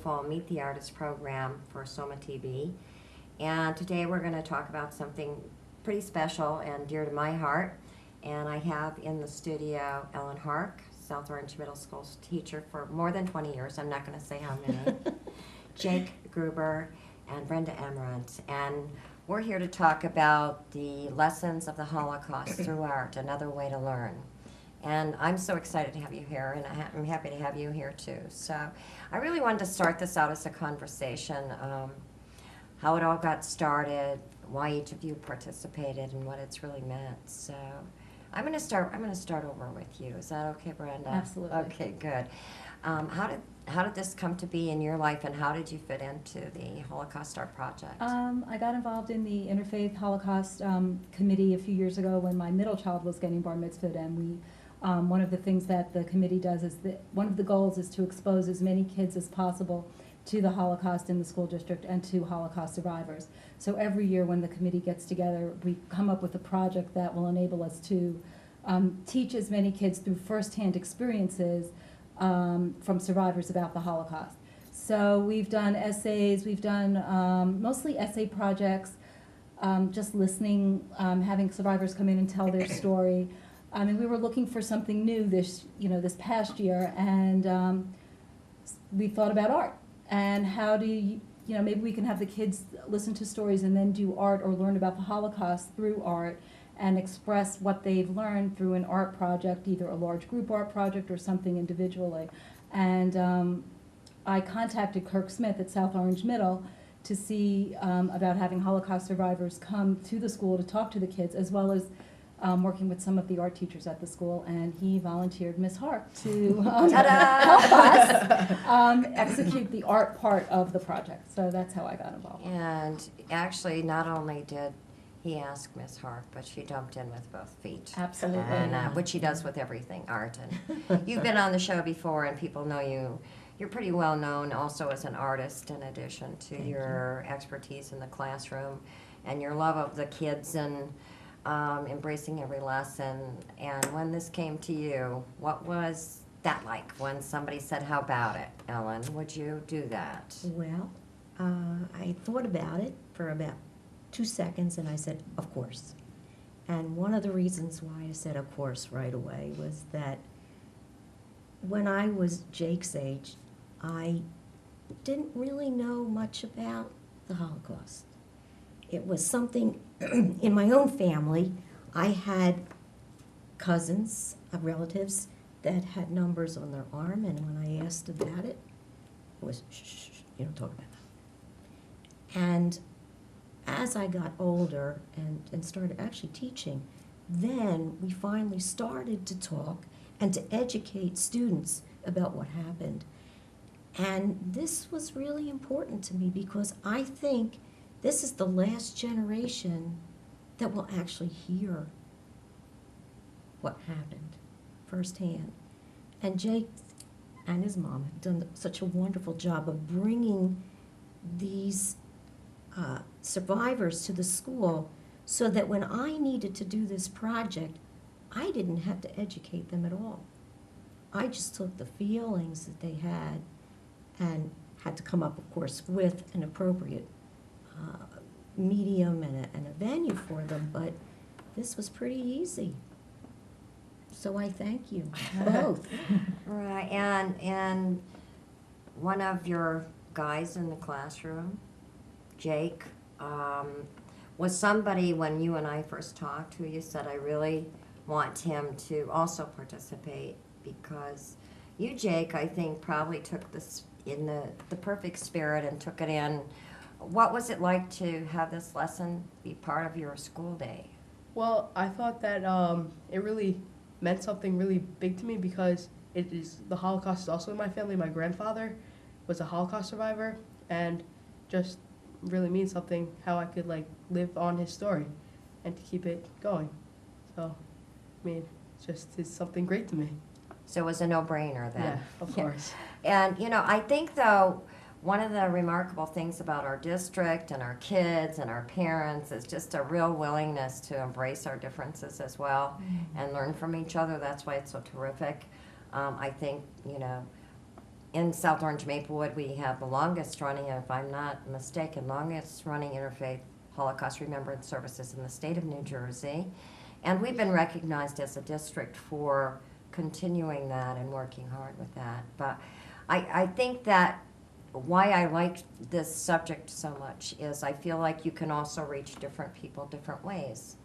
wonderful Meet the Artist program for SOMAtv. And today we're going to talk about something pretty special and dear to my heart. And I have in the studio Ellen Hark, South Orange Middle School's teacher for more than 20 years. I'm not going to say how many. Jake Gruber and Brenda Amarant. And we're here to talk about the lessons of the Holocaust through art, another way to learn. And I'm so excited to have you here, and I'm happy to have you here too. So I really wanted to start this out as a conversation, how it all got started, why each of you participated, and what it's really meant. So I'm going to start over with you. Is that okay, Brenda? Absolutely. Okay, good. How did this come to be in your life, and how did you fit into the Holocaust Art Project? I got involved in the Interfaith Holocaust Committee a few years ago when my middle child was getting bar mitzvahed, and we one of the things that the committee does is that one of the goals is to expose as many kids as possible to the Holocaust in the school district and to Holocaust survivors. So every year when the committee gets together, we come up with a project that will enable us to teach as many kids through firsthand experiences from survivors about the Holocaust. So we've done essays, we've done mostly essay projects, just listening, having survivors come in and tell their story. And we were looking for something new this past year, and we thought about art. And how do you, maybe we can have the kids listen to stories and then do art or learn about the Holocaust through art and express what they've learned through an art project, either a large group art project or something individually. And I contacted Kirk Smith at South Orange Middle to see about having Holocaust survivors come to the school to talk to the kids, as well as working with some of the art teachers at the school, and he volunteered Miss Hark to help us execute the art part of the project. So that's how I got involved. And actually, not only did he ask Miss Hark, but she jumped in with both feet. Absolutely. And, which she does with everything, art. And you've been on the show before, and people know you. You're pretty well known also as an artist, in addition to your expertise in the classroom and your love of the kids and embracing every lesson. And when this came to you, what was that like when somebody said, "How about it, Ellen? Would you do that?" Well, I thought about it for about 2 seconds, and I said, "Of course." And one of the reasons why I said "of course" right away was that when I was Jake's age, I didn't really know much about the Holocaust. It was something in my own family. I had cousins, relatives, that had numbers on their arm, and when I asked about it, it was, shh, you don't talk about that. And as I got older and started actually teaching, then we finally started to talk and to educate students about what happened. And this was really important to me because I think this is the last generation that will actually hear what happened firsthand. And Jake and his mom have done such a wonderful job of bringing these survivors to the school so that when I needed to do this project, I didn't have to educate them at all. I just took the feelings that they had and had to come up, of course, with an appropriate medium and a venue for them, but this was pretty easy. So I thank you both. Right, and one of your guys in the classroom, Jake, was somebody when you and I first talked who you said, "I really want him to also participate," because you, Jake, I think probably took this in the perfect spirit and took it in. What was it like to have this lesson be part of your school day? Well, I thought that it really meant something really big to me because the Holocaust is also in my family. My grandfather was a Holocaust survivor, and just really means something how I could live on his story and to keep it going. So, I mean, it's something great to me. So it was a no-brainer then. Yeah, of course. And, I think, though, one of the remarkable things about our district and our kids and our parents is just a real willingness to embrace our differences as well and learn from each other. That's why it's so terrific. I think, in South Orange Maplewood, we have the longest running, if I'm not mistaken, longest running interfaith Holocaust Remembrance Services in the state of New Jersey. And we've been recognized as a district for continuing that and working hard with that. But I think that why I like this subject so much is I feel like you can also reach different people different ways.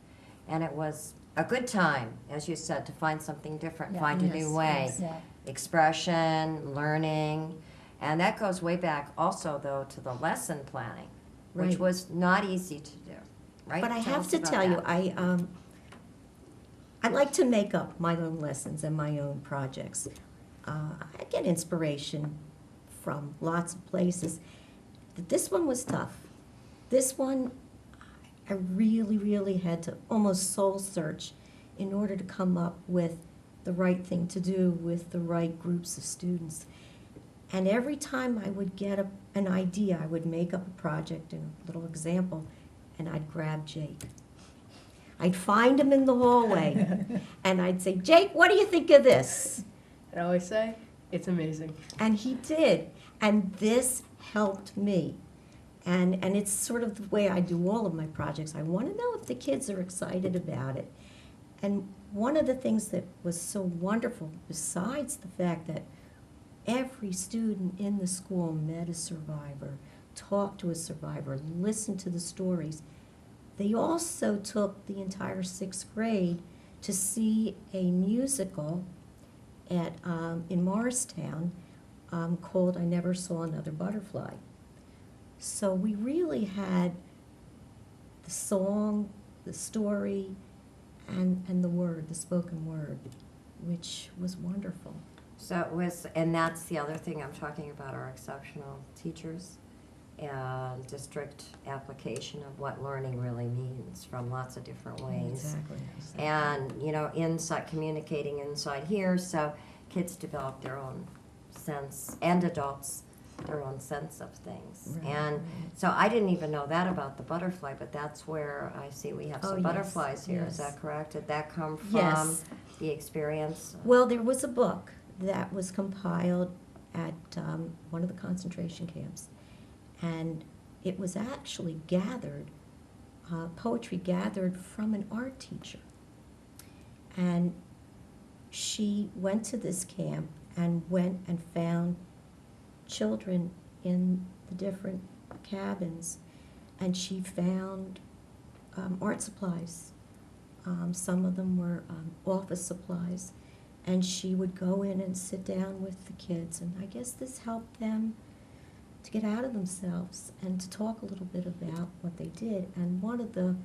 And it was a good time, as you said, to find something different, Yeah. find a Yes, new way. yes. Yeah. Expression, learning, and that goes way back also, though, to the lesson planning, which Right. was not easy to do, right? But I Tell have us to about tell you, that. I like to make up my own lessons and my own projects. I get inspiration from lots of places. But this one was tough. This one, I really, really had to almost soul search in order to come up with the right thing to do with the right groups of students. And every time I would get an idea, I would make up a project and a little example, and I'd grab Jake. I'd find him in the hallway, and I'd say, Jake, what do you think of this? And I always say, it's amazing. And he did. And this helped me. And it's sort of the way I do all of my projects. I want to know if the kids are excited about it. And one of the things that was so wonderful, besides the fact that every student in the school met a survivor, talked to a survivor, listened to the stories, they also took the entire 6th grade to see a musical at in Morristown called I Never Saw Another Butterfly. So we really had the song, the story, and the word, the spoken word, which was wonderful. So it was, and that's the other thing I'm talking about, our exceptional teachers and district application of what learning really means from lots of different ways. Exactly. And, inside, communicating inside here, so kids develop their own sense, and adults, their own sense of things. Right, And right. so I didn't even know that about the butterfly, but that's where I see we have Oh, some yes, butterflies here. Is yes. that correct? Did that come from Yes. the experience? Well, there was a book that was compiled at one of the concentration camps, and it was actually gathered, poetry gathered from an art teacher. And she went to this camp and went and found children in the different cabins, and she found art supplies. Some of them were office supplies, and she would go in and sit down with the kids, and I guess this helped them to get out of themselves and to talk a little bit about what they did. And one of the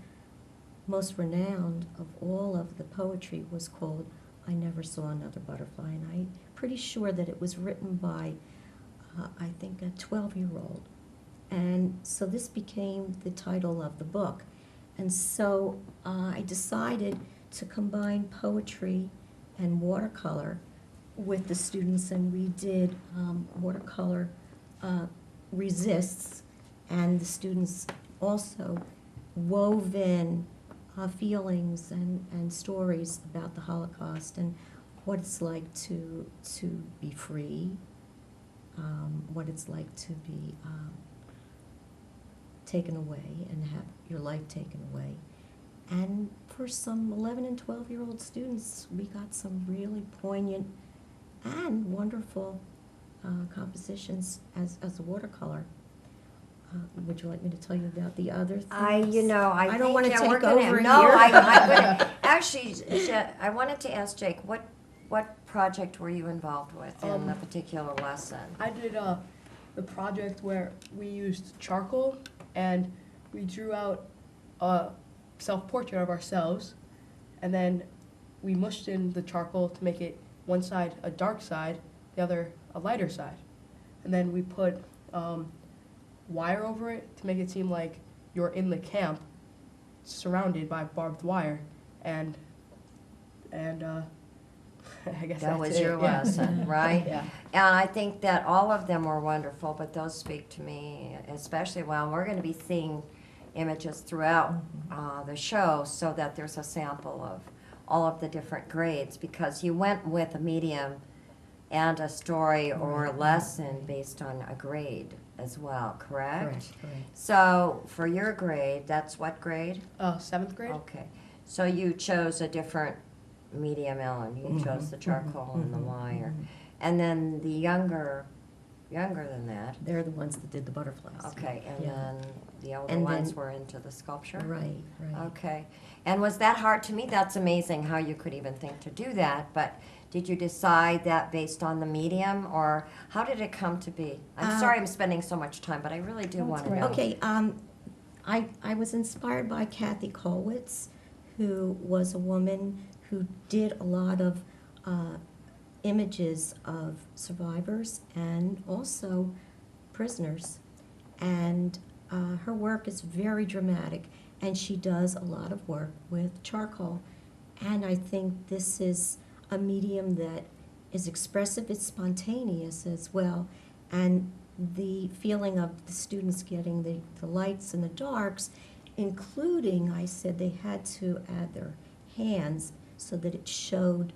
most renowned of all of the poetry was called I Never Saw Another Butterfly, and I'm pretty sure that it was written by, I think, a 12-year-old. And so this became the title of the book. And so I decided to combine poetry and watercolor with the students, and we did watercolor resists, and the students also wove in feelings and stories about the Holocaust and what it's like to be free, what it's like to be taken away and have your life taken away. And for some 11 and 12-year-old students, we got some really poignant and wonderful compositions as a watercolor. Would you like me to tell you about the other things? I don't think wanna that take we're gonna- over No, here. I'm gonna, actually, I wanted to ask Jake, what project were you involved with in the particular lesson? I did the project where we used charcoal and we drew out a self-portrait of ourselves, and then we mushed in the charcoal to make it one side a dark side, the other a lighter side. And then we put wire over it to make it seem like you're in the camp surrounded by barbed wire, and I guess That that's was it. your Yeah. lesson, right? Yeah. And I think that all of them were wonderful, but those speak to me, especially while we're going to be seeing images throughout the show, so that there's a sample of all of the different grades, because you went with a medium and a story or a Right. lesson based on a grade as well, correct? Correct. So for your grade, that's what grade? 7th grade. Okay. So you chose a different medium, Ellen. You chose Mhm, the charcoal and the mhm, wire. mhm. And then the younger than that. They're the ones that did the butterflies. Okay, and Yeah. then the older And ones then- were into the sculpture? Right. Okay. And was that hard to me? That's amazing how you could even think to do that, but did you decide that based on the medium, or how did it come to be? I'm sorry I'm spending so much time, but I really do Oh, want to that's know. great. Okay, I was inspired by Kathy Kolwitz, who was a woman who did a lot of images of survivors and also prisoners. And her work is very dramatic, and she does a lot of work with charcoal. And I think this is a medium that is expressive, it's spontaneous as well. And the feeling of the students getting the lights and the darks, including, I said they had to add their hands so that it showed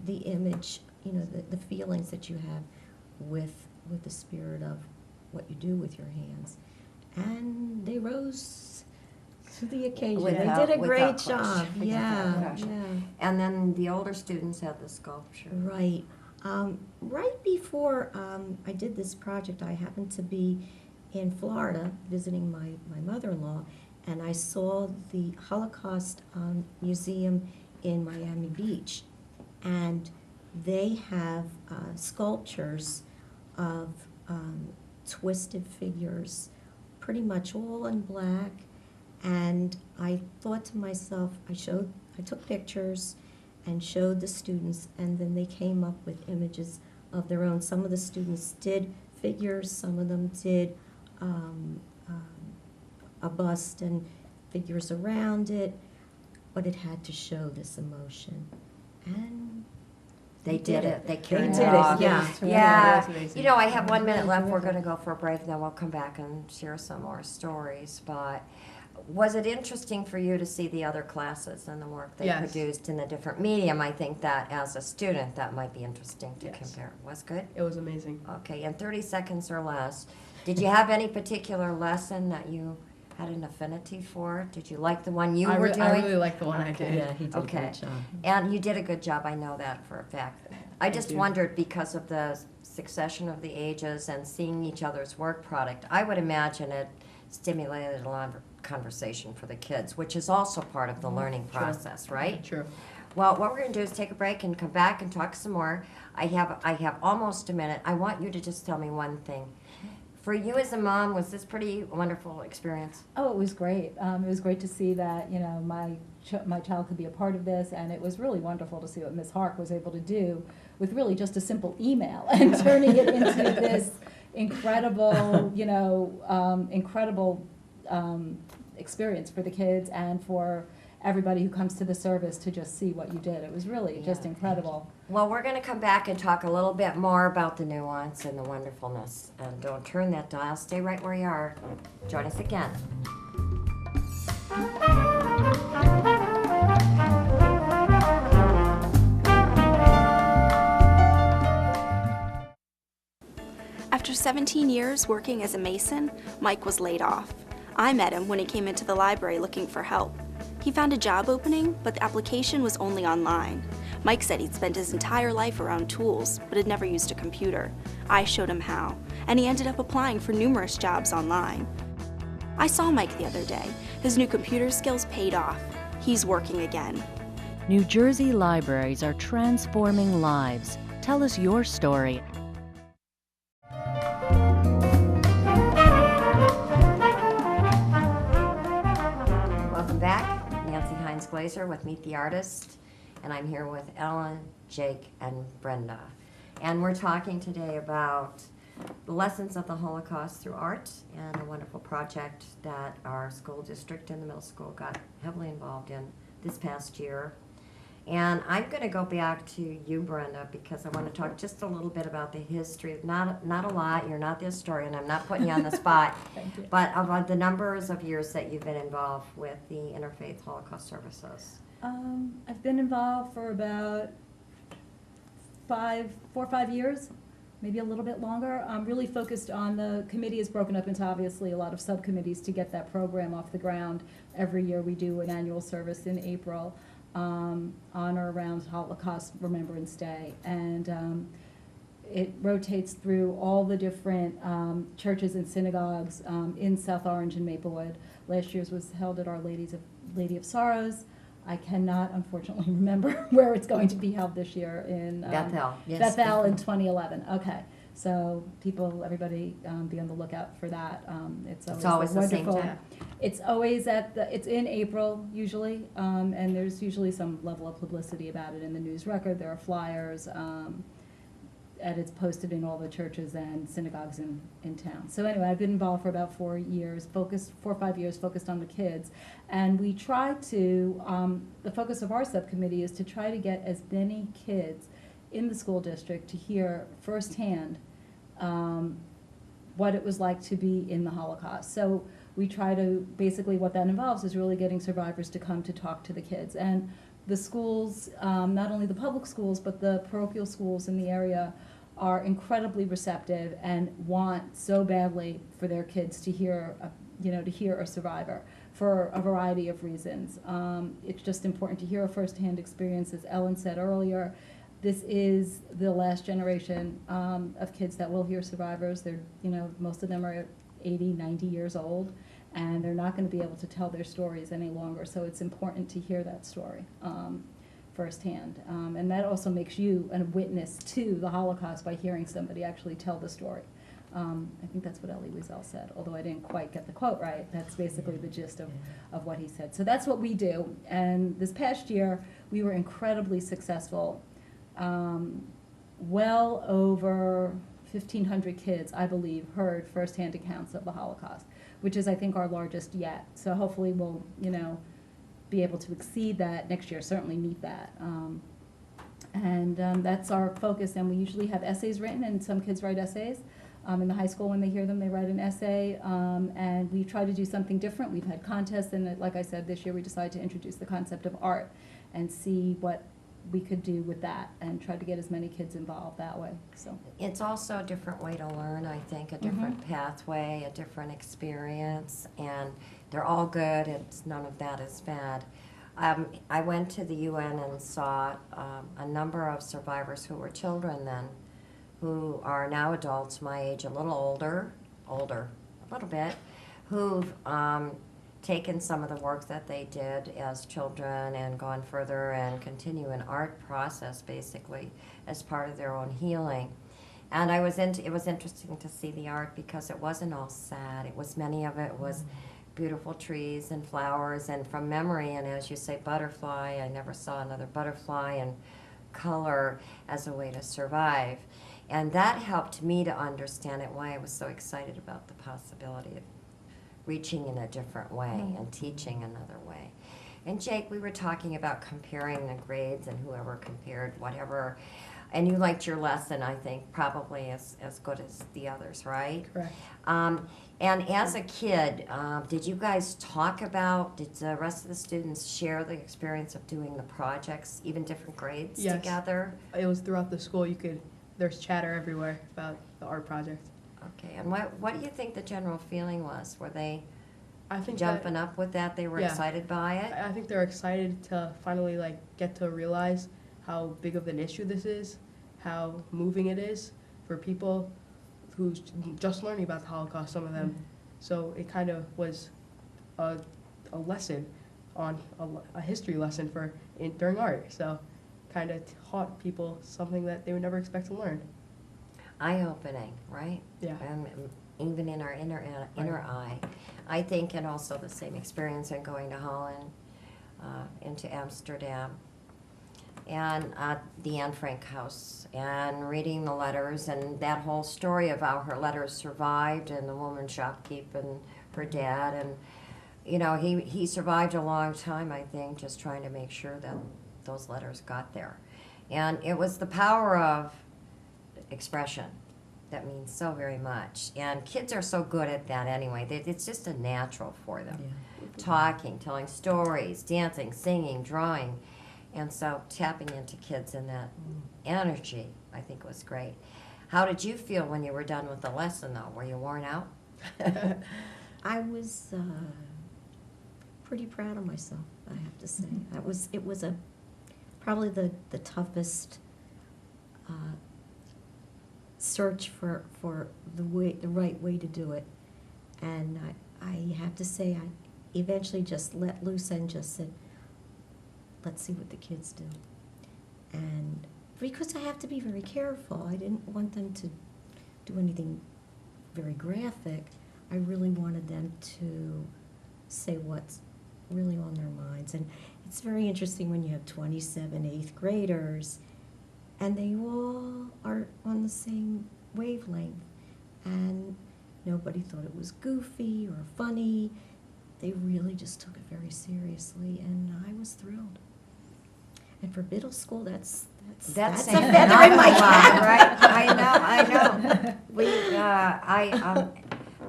the image, the feelings that you have with the spirit of what you do with your hands. And they rose to the occasion. Without- They did a without great question. job. Without Yeah, question. yeah. And then the older students had the sculpture. Right. Right before I did this project, I happened to be in Florida visiting my mother-in-law, and I saw the Holocaust Museum in Miami Beach. And they have sculptures of twisted figures, pretty much all in black. And I thought to myself, I took pictures and showed the students, and then they came up with images of their own. Some of the students did figures, some of them did a bust and figures around it, but it had to show this emotion. And They did it. They carried did it it, off. yeah. Yeah. That's amazing. You know, I have 1 minute left. We're Terrific. going to go for a break, then we'll come back and share some more stories. But was it interesting for you to see the other classes and the work they Yes. produced in a different medium? I think that as a student, that might be interesting to Yes. compare. Was good? It was amazing. Okay, in 30 seconds or less, did you have any particular lesson that you had an affinity for? Did you like the one you were doing? I really liked the one I Okay. did. Yeah, he did a Okay. great job. And you did a good job, I know that for a fact. I Thank just you. wondered, because of the succession of the ages and seeing each other's work product, I would imagine it stimulated a lot of conversation for the kids, which is also part of the learning Sure. process, right? True. Well, what we're going to do is take a break and come back and talk some more. I have almost a minute. I want you to just tell me one thing. For you as a mom, was this pretty wonderful experience? Oh, it was great. It was great to see that, my child could be a part of this, and it was really wonderful to see what Ms. Hark was able to do with really just a simple email and turning it into this incredible, experience for the kids and for everybody who comes to the service to just see what you did. It was really just Yeah. incredible. Well, we're going to come back and talk a little bit more about the nuance and the wonderfulness. And don't turn that dial. Stay right where you are. Join us again. After 17 years working as a mason, Mike was laid off. I met him when he came into the library looking for help. He found a job opening, but the application was only online. Mike said he'd spent his entire life around tools, but had never used a computer. I showed him how, and he ended up applying for numerous jobs online. I saw Mike the other day. His new computer skills paid off. He's working again. New Jersey libraries are transforming lives. Tell us your story. Welcome back. Nancy Heins-Glaser with Meet the Artist. And I'm here with Ellen, Jake, and Brenda. And we're talking today about the lessons of the Holocaust through art and a wonderful project that our school district and the middle school got heavily involved in this past year. And I'm going to go back to you, Brenda, because I want to talk just a little bit about the history. Not a lot. You're not the historian. I'm not putting you on the spot. Thank you. But about the numbers of years that you've been involved with the Interfaith Holocaust Services. I've been involved for about 4 or 5 years, maybe a little bit longer. Really focused on, the committee is broken up into obviously a lot of subcommittees to get that program off the ground. Every year we do an annual service in April on or around Holocaust Remembrance Day. And it rotates through all the different churches and synagogues in South Orange and Maplewood. Last year's was held at Our Lady of Sorrows. I cannot, unfortunately, remember where it's going to be held this year in Bethel. Yes, Bethel in Bethel. 2011. Okay, so everybody, be on the lookout for that. It's always a the same wonderful. time. It's always it's in April usually, and there's usually some level of publicity about it in the news record. There are flyers. And it's posted in all the churches and synagogues in town. So anyway, I've been involved for about 4 years, 4 or 5 years, focused on the kids. And we try to, the focus of our subcommittee is to try to get as many kids in the school district to hear firsthand what it was like to be in the Holocaust. So we try to, basically what that involves is really getting survivors to come to talk to the kids. And the schools, not only the public schools, but the parochial schools in the area are incredibly receptive and want so badly for their kids to hear, to hear a survivor for a variety of reasons. It's just important to hear a firsthand experience. As Ellen said earlier, this is the last generation of kids that will hear survivors. They're, most of them are 80, 90 years old, and they're not going to be able to tell their stories any longer. So it's important to hear that story firsthand. And that also makes you a witness to the Holocaust by hearing somebody actually tell the story. I think that's what Elie Wiesel said, although I didn't quite get the quote right. That's basically the gist of what he said. So that's what we do. And this past year, we were incredibly successful. Well over 1,500 kids, I believe, heard firsthand accounts of the Holocaust, which is, I think, our largest yet. So hopefully we'll, be able to exceed that next year, certainly meet that. That's our focus, and we usually have essays written, and some kids write essays. In the high school, when they hear them, they write an essay, and we try to do something different. We've had contests, and like I said, this year we decided to introduce the concept of art and see what we could do with that and try to get as many kids involved that way. So It's also a different way to learn, I think, a different pathway, a different experience, and they're all good. None of that is bad. I went to the UN and saw a number of survivors who were children then, who are now adults my age, a little older, a little bit, who've taken some of the work that they did as children and gone further and continue an art process basically as part of their own healing. And it was interesting to see the art because it wasn't all sad. Many of it was beautiful trees and flowers, and from memory, and as you say, butterfly, I never saw another butterfly, and color as a way to survive. And that helped me to understand it, why I was so excited about the possibility of reaching in a different way and teaching another way. And Jake, we were talking about comparing the grades and whoever compared whatever, and you liked your lesson, I think, probably as good as the others, right? Correct. And as a kid, did you guys talk about, did the rest of the students share the experience of doing the projects, even different grades Yes. together? It was throughout the school. There's chatter everywhere about the art project. Okay, and what do you think the general feeling was? Were they I think jumping up with that? They were Yeah. excited by it? I think they're excited to finally get to realize how big of an issue this is, how moving it is for people who's just learning about the Holocaust, some of them. So it kind of was a lesson on a history lesson during art. So kind of taught people something that they would never expect to learn. Eye-opening, right? Yeah. Even in our inner eye. I think, and also the same experience in going to Holland, into Amsterdam, and the Anne Frank house, and reading the letters, and that whole story of how her letters survived, and the woman shopkeeping her dad, and he survived a long time, I think, just trying to make sure that those letters got there. And it was the power of expression that means so very much. And kids are so good at that anyway. It's just a natural for them. Yeah. Talking, telling stories, dancing, singing, drawing. And so tapping into kids in that energy, I think, was great. How did you feel when you were done with the lesson, though? Were you worn out? I was pretty proud of myself, I have to say. It was probably the toughest search for the right way to do it. And I have to say, I eventually just let loose and just said, let's see what the kids do. And because I have to be very careful, I didn't want them to do anything very graphic. I really wanted them to say what's really on their minds. And it's very interesting when you have 27 eighth graders and they all are on the same wavelength. And nobody thought it was goofy or funny. They really just took it very seriously, and I was thrilled. And for middle school, that's a saying feather in my cap, right? I know. We,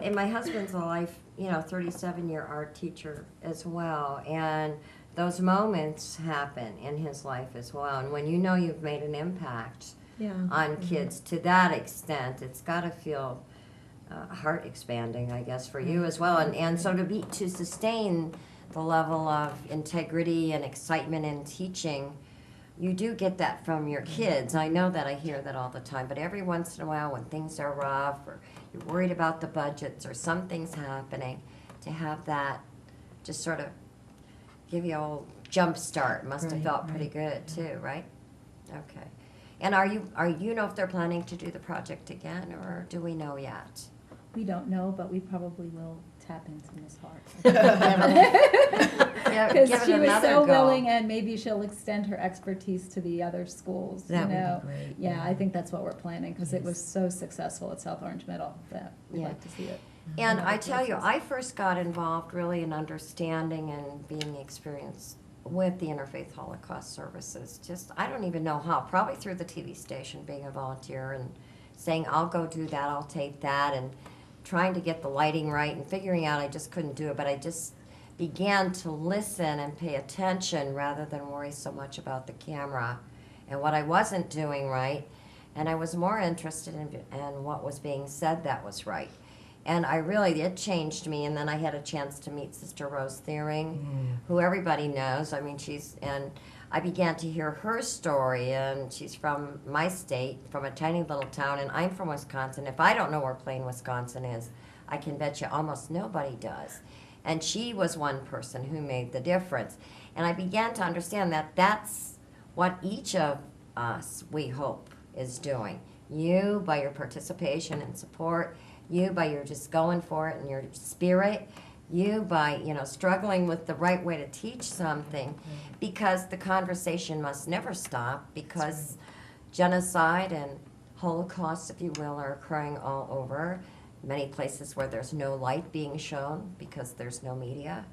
in my husband's life, 37-year art teacher as well, and those moments happen in his life as well. And when you know you've made an impact on kids to that extent, it's got to feel heart expanding, I guess, for you as well. And so to sustain the level of integrity and excitement in teaching, you do get that from your kids. I know that, I hear that all the time, but every once in a while when things are rough or you're worried about the budgets or something's happening, to have that just sort of give you a old jump start must have felt pretty good too, right? Okay. And are you know if they're planning to do the project again, or do we know yet? We don't know, but we probably will tap into Miss Hark. Give it Because she was another so go. willing, and maybe she'll extend her expertise to the other schools. That you know? would be great. Yeah, I think that's what we're planning, because it was so successful at South Orange Middle that we'd Yeah. like to see it. And in I other tell you, places. I first got involved really in understanding and being experienced with the Interfaith Holocaust Services. Just, I don't even know how, probably through the TV station, being a volunteer and saying, I'll go do that, I'll tape that, and trying to get the lighting right and figuring out I just couldn't do it, but I just began to listen and pay attention rather than worry so much about the camera and what I wasn't doing right. And I was more interested in what was being said that was right. And it changed me. And then I had a chance to meet Sister Rose Thiering, who everybody knows. I mean, and I began to hear her story, and she's from my state, from a tiny little town, and I'm from Wisconsin. If I don't know where Plain, Wisconsin is, I can bet you almost nobody does. And she was one person who made the difference. And I began to understand that that's what each of us, we hope, is doing. You, by your participation and support, you by your just going for it and your spirit, you by struggling with the right way to teach something, because the conversation must never stop, because genocide and Holocaust, if you will, are occurring all over, many places where there's no light being shown because there's no media.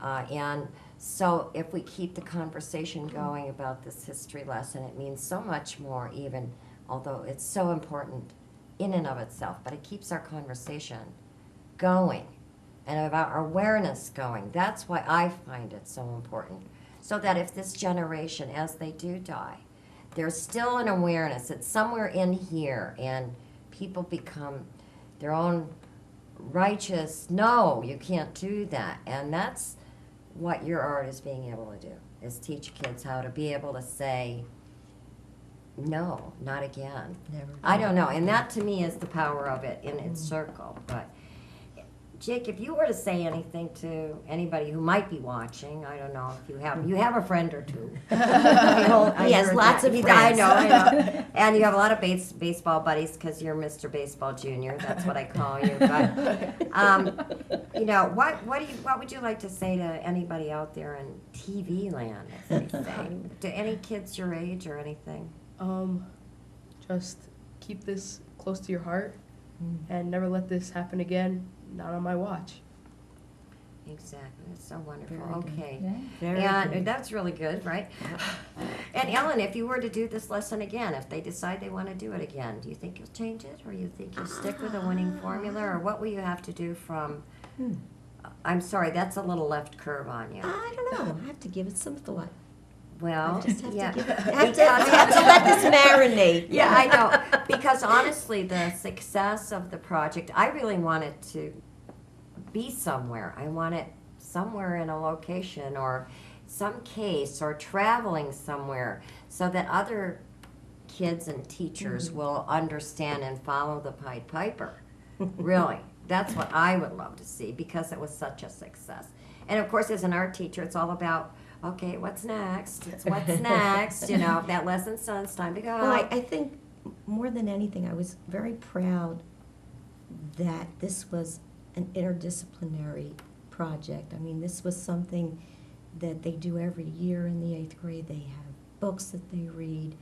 And so if we keep the conversation going about this history lesson, it means so much more, even although it's so important in and of itself, but it keeps our conversation going and about our awareness going. That's why I find it so important. So that if this generation, as they do die, there's still an awareness. It's somewhere in here, and people become their own righteous, no, you can't do that. And that's what your art is being able to do, is teach kids how to be able to say, no, not again. Never. I don't know, and that to me is the power of it in its circle. But Jake, if you were to say anything to anybody who might be watching, I don't know if you have a friend or two. He has lots of friends. I know. And you have a lot of baseball buddies because you're Mr. Baseball Junior. That's what I call you. But what would you like to say to anybody out there in TV land, as they say? To any kids your age or anything? Just keep this close to your heart and never let this happen again, not on my watch. Exactly. That's so wonderful. Very good. Okay. Yeah. Very And good. that's really good, right? And Ellen, if you were to do this lesson again, if they decide they want to do it again, do you think you'll change it, or you think you'll stick with a winning formula, or what will you have to do from? I'm sorry, that's a little left curve on you. I don't know. I have to give it some thought. Well, I just have yeah. to give it, I have to let this marinate. Yeah, I know. Because honestly, the success of the project, I really want it to be somewhere. I want it somewhere in a location or some case or traveling somewhere so that other kids and teachers will understand and follow the Pied Piper. Really. That's what I would love to see because it was such a success. And of course, as an art teacher, it's all about, okay, what's next? It's what's next, you know, that lesson's done, it's time to go. Well, I think more than anything, I was very proud that this was an interdisciplinary project. I mean, this was something that they do every year in the 8th grade. They have books that they read,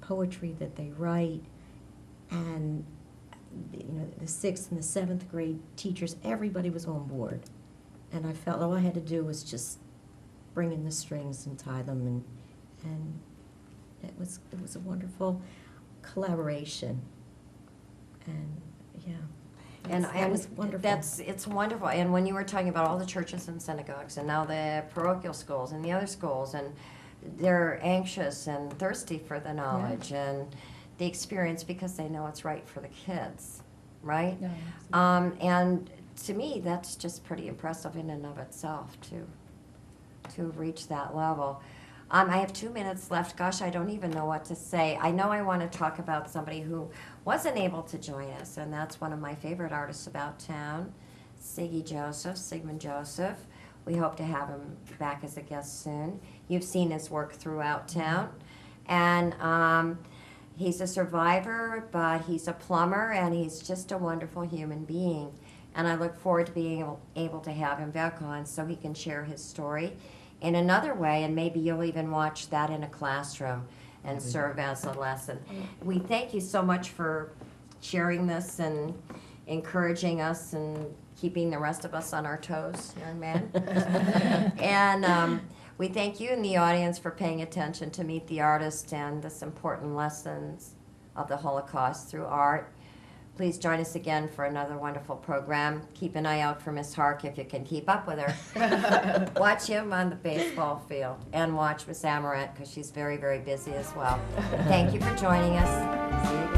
poetry that they write, and you know, the 6th and the 7th grade teachers, everybody was on board. And I felt all I had to do was just bring in the strings and tie them, and it was a wonderful collaboration. And yeah, And that was wonderful. It's wonderful. And when you were talking about all the churches and synagogues, and now the parochial schools and the other schools, and they're anxious and thirsty for the knowledge and the experience because they know it's right for the kids, right? Yeah, And to me, that's just pretty impressive in and of itself to reach that level. I have 2 minutes left. Gosh, I don't even know what to say. I know I want to talk about somebody who wasn't able to join us, and that's one of my favorite artists about town, Sigmund Joseph. We hope to have him back as a guest soon. You've seen his work throughout town. And he's a survivor, but he's a plumber, and he's just a wonderful human being. And I look forward to being able to have him back on so he can share his story in another way, and maybe you'll even watch that in a classroom and serve as a lesson. We thank you so much for sharing this and encouraging us and keeping the rest of us on our toes, young man. And we thank you in the audience for paying attention to Meet the Artist and this important lessons of the Holocaust through art. Please join us again for another wonderful program. Keep an eye out for Miss Hark if you can keep up with her. Watch him on the baseball field and watch Miss Amarant because she's very, very busy as well. Thank you for joining us. See you again.